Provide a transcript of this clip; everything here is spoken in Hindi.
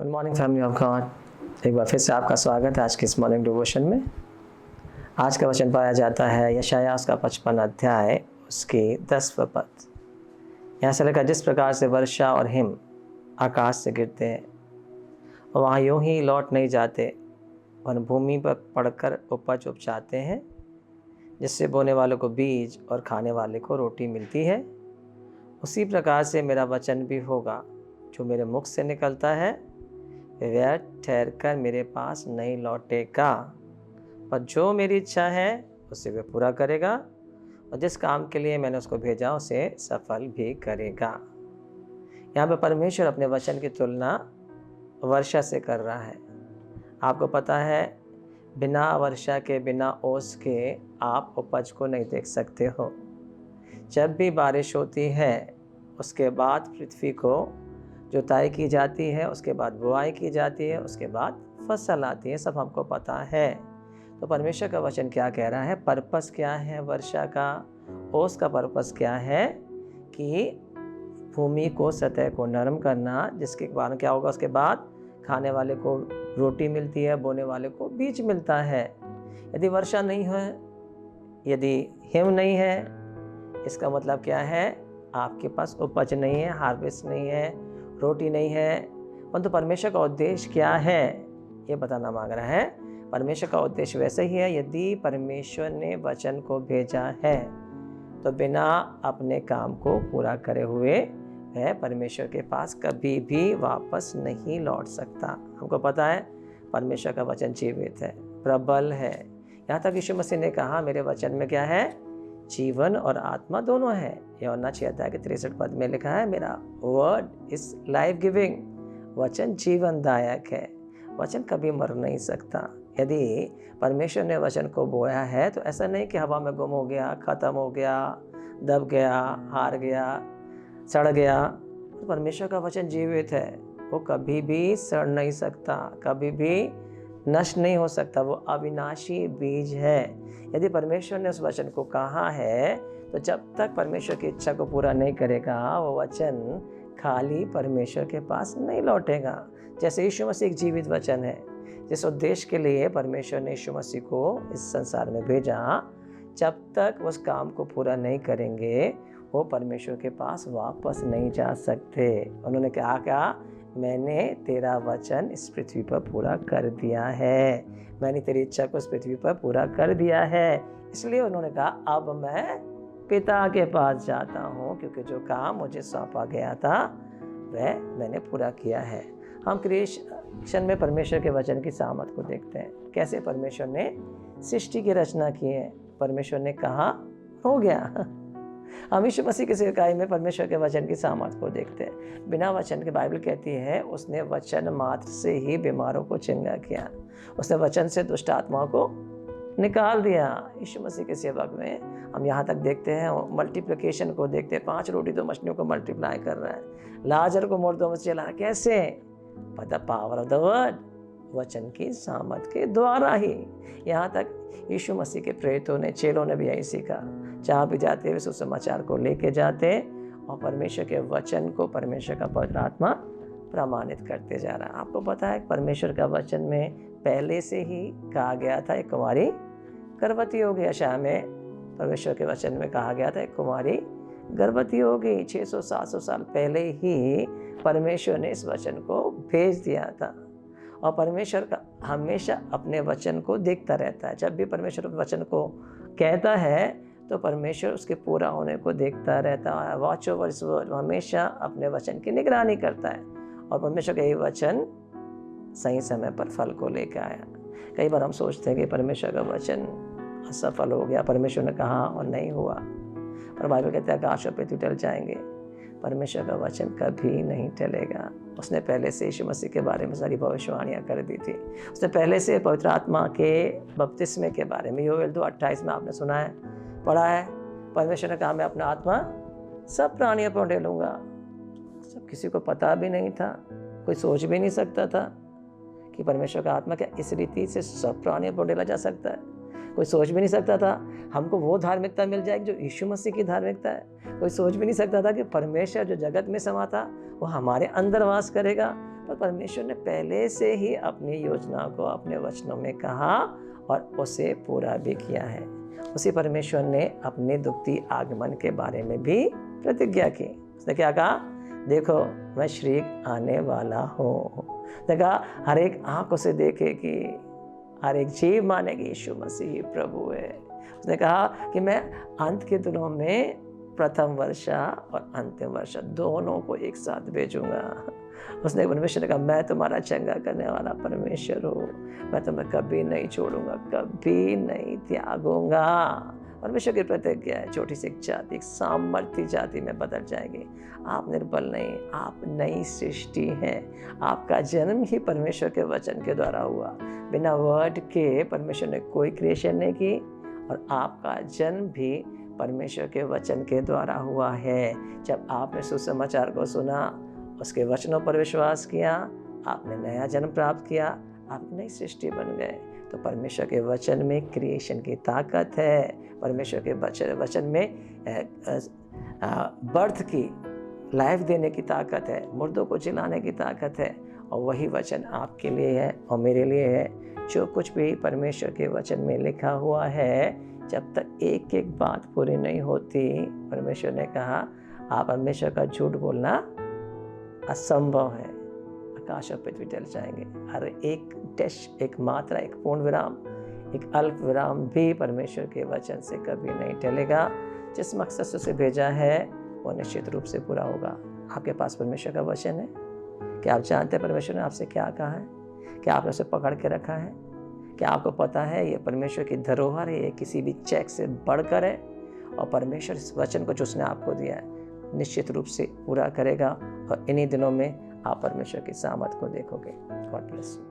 Good morning family of God. एक बार फिर से आपका स्वागत है आज के इस मॉर्निंग डिवोशन में। आज का वचन पाया जाता है यशायाह उसका 55 अध्याय उसके 10वें पद। यहाँ से लेकर जिस प्रकार से वर्षा और हिम आकाश से गिरते हैं और वहाँ यूं ही लौट नहीं जाते और भूमि पर पड़कर उपज उपजाते हैं, जिससे बोने वालों को बीज और खाने वाले को रोटी मिलती है, उसी प्रकार से मेरा वचन भी होगा जो मेरे मुख से निकलता है। वह ठहर कर मेरे पास नहीं लौटेगा, पर जो मेरी इच्छा है उसे वह पूरा करेगा और जिस काम के लिए मैंने उसको भेजा उसे सफल भी करेगा। यहाँ पर परमेश्वर अपने वचन की तुलना वर्षा से कर रहा है। आपको पता है, बिना वर्षा के, बिना ओस के आप उपज को नहीं देख सकते हो। जब भी बारिश होती है उसके बाद पृथ्वी को जुताई की जाती है, उसके बाद बुआई की जाती है, उसके बाद फसल आती है, सब हमको पता है। तो परमेश्वर का वचन क्या कह रहा है, पर्पस क्या है वर्षा का, ओस का पर्पस क्या है कि भूमि को, सतह को नरम करना, जिसके बाद क्या होगा, उसके बाद खाने वाले को रोटी मिलती है, बोने वाले को बीज मिलता है। यदि वर्षा नहीं है, यदि हिम नहीं है, इसका मतलब क्या है, आपके पास उपज नहीं है, हार्वेस्ट नहीं है, रोटी नहीं है। परंतु परमेश्वर का उद्देश्य क्या है ये बताना मांग रहा है। परमेश्वर का उद्देश्य वैसे ही है, यदि परमेश्वर ने वचन को भेजा है तो बिना अपने काम को पूरा करे हुए वह परमेश्वर के पास कभी भी वापस नहीं लौट सकता। हमको पता है परमेश्वर का वचन जीवित है, प्रबल है। यहाँ तक यीशु मसीह ने कहा मेरे वचन में क्या है, जीवन और आत्मा दोनों है। यूहन्ना 6 अध्याय के 63 पद में लिखा है, मेरा वर्ड इज लाइफ गिविंग, वचन जीवनदायक है। वचन कभी मर नहीं सकता। यदि परमेश्वर ने वचन को बोया है तो ऐसा नहीं कि हवा में गुम हो गया, खत्म हो गया, दब गया, हार गया, सड़ गया। तो परमेश्वर का वचन जीवित है, वो कभी भी सड़ नहीं सकता, कभी भी नष्ट नहीं हो सकता। वो अविनाशी बीज है। यदि परमेश्वर ने उस वचन को कहा है तो जब तक परमेश्वर की इच्छा को पूरा नहीं करेगा वो वचन खाली परमेश्वर के पास नहीं लौटेगा। जैसे यीशु मसीह एक जीवित वचन है, जिस उद्देश्य के लिए परमेश्वर ने यीशु मसीह को इस संसार में भेजा, जब तक उस काम को पूरा नहीं करेंगे वो परमेश्वर के पास वापस नहीं जा सकते। उन्होंने कहा मैंने तेरा वचन इस पृथ्वी पर पूरा कर दिया है, मैंने तेरी इच्छा को इस पृथ्वी पर पूरा कर दिया है। इसलिए उन्होंने कहा अब मैं पिता के पास जाता हूँ, क्योंकि जो काम मुझे सौंपा गया था वह मैंने पूरा किया है। हम क्रिएशन में परमेश्वर के वचन की सामर्थ को देखते हैं, कैसे परमेश्वर ने सृष्टि की रचना की है। परमेश्वर ने कहा हो गया। हम यीशु मसीह की सेवकाई में परमेश्वर के वचन की सामर्थ को देखते हैं। बिना वचन के, बाइबल कहती है उसने वचन मात्र से ही बीमारों को चंगा किया, उसने वचन से दुष्ट आत्माओं को निकाल दिया। यीशु मसीह के सेवक में हम यहाँ तक देखते हैं, मल्टीप्लिकेशन को देखते हैं, 5 रोटी 2 मछलियों को मल्टीप्लाई कर रहा है, लाजर को मुर्दों में से चला, कैसे, by the power of the word, वचन की सामर्थ के द्वारा ही। यहाँ तक यीशु मसीह के प्रेरितों ने, चेलों ने भी यही सीखा, जहाँ भी जाते हुए सुसमाचार को लेके जाते और परमेश्वर के वचन को परमेश्वर का पवित्र आत्मा प्रमाणित करते जा रहा है। आपको पता है परमेश्वर का वचन में पहले से ही कहा गया था एक कुमारी गर्भवती होगी। यशायाह में परमेश्वर के वचन में कहा गया था एक कुमारी गर्भवती होगी। 600-700 साल पहले ही परमेश्वर ने इस वचन को भेज दिया था। और परमेश्वर का हमेशा अपने वचन को देखता रहता है। जब भी परमेश्वर वचन को कहता है तो परमेश्वर उसके पूरा होने को देखता रहता है। वॉच ओवर हिज वर्ड, हमेशा अपने वचन की निगरानी करता है। और परमेश्वर का ये वचन सही समय पर फल को लेकर आया। कई बार हम सोचते हैं कि परमेश्वर का वचन असफल हो गया, परमेश्वर ने कहा और नहीं हुआ, पर बाइबल कहता है आकाश और पृथ्वी टल जाएंगे, परमेश्वर का वचन कभी नहीं टलेगा। उसने पहले से यीशु मसीह के बारे में सारी भविष्यवाणियाँ कर दी थी। उसने पहले से पवित्र आत्मा के बपतिस्मे के बारे में, योएल 2:28 में आपने सुना है, पढ़ा है। परमेश्वर ने कहा मैं अपना आत्मा सब प्राणियों पर ढेलूँगा। सब किसी को पता भी नहीं था, कोई सोच भी नहीं सकता था कि परमेश्वर का आत्मा क्या इस रीति से सब प्राणियों पर ढेला जा सकता है। कोई सोच भी नहीं सकता था हमको वो धार्मिकता मिल जाएगी जो यीशु मसीह की धार्मिकता है। कोई सोच भी नहीं सकता था कि परमेश्वर जो जगत में समा था वो हमारे अंदर वास करेगा। पर परमेश्वर ने पहले से ही अपनी योजना को अपने वचनों में कहा और उसे पूरा भी किया है। उसी परमेश्वर ने अपने दुखती आगमन के बारे में भी प्रतिज्ञा की। उसने क्या कहा? देखो मैं शीघ्र आने वाला हूँ। उसने कहा हर एक आँख उसे देखेगी, हर एक जीव मानेगी यीशु मसीह प्रभु है। उसने कहा कि मैं अंत के दिनों में प्रथम वर्षा और अंतिम वर्षा दोनों को एक साथ भेजूंगा। उसने परमेश्वर ने कहा मैं तुम्हारा चंगा करने वाला परमेश्वर हूँ, मैं तुम्हें कभी नहीं छोड़ूंगा, कभी नहीं त्यागूंगा। परमेश्वर की प्रतिज्ञा है। छोटी सी एक जाति एक सामर्थ्य जाति में बदल जाएगी। आप निर्बल नहीं, आप नई सृष्टि हैं। आपका जन्म ही परमेश्वर के वचन के द्वारा हुआ। बिना वर्ड के परमेश्वर ने कोई क्रिएशन नहीं की और आपका जन्म भी परमेश्वर के वचन के द्वारा हुआ है। जब आपने सुसमाचार को सुना, उसके वचनों पर विश्वास किया, आपने नया जन्म प्राप्त किया, आप नई सृष्टि बन गए। तो परमेश्वर के वचन में क्रिएशन की ताकत है। परमेश्वर के वचन में बर्थ की लाइफ देने की ताकत है, मुर्दों को जिलाने की ताकत है। और वही वचन आपके लिए है और मेरे लिए है। जो कुछ भी परमेश्वर के वचन में लिखा हुआ है, जब तक एक एक बात पूरी नहीं होती, परमेश्वर ने कहा आप परमेश्वर का झूठ बोलना असंभव है। आकाश और पृथ्वी टल जाएंगे, हर एक डैश, एक मात्रा, एक पूर्ण विराम, एक अल्प विराम भी परमेश्वर के वचन से कभी नहीं टलेगा। जिस मकसद से उसे भेजा है वो निश्चित रूप से पूरा होगा। आपके पास परमेश्वर का वचन है। क्या आप जानते हैं परमेश्वर ने आपसे क्या कहा है? क्या आपने उसे पकड़ के रखा है? क्या आपको पता है ये परमेश्वर की धरोहर है, ये किसी भी चेक से बढ़कर है? और परमेश्वर इस वचन को जो उसने आपको दिया है निश्चित रूप से पूरा करेगा और इन्हीं दिनों में आप परमेश्वर की सामर्थ को देखोगे। God bless you.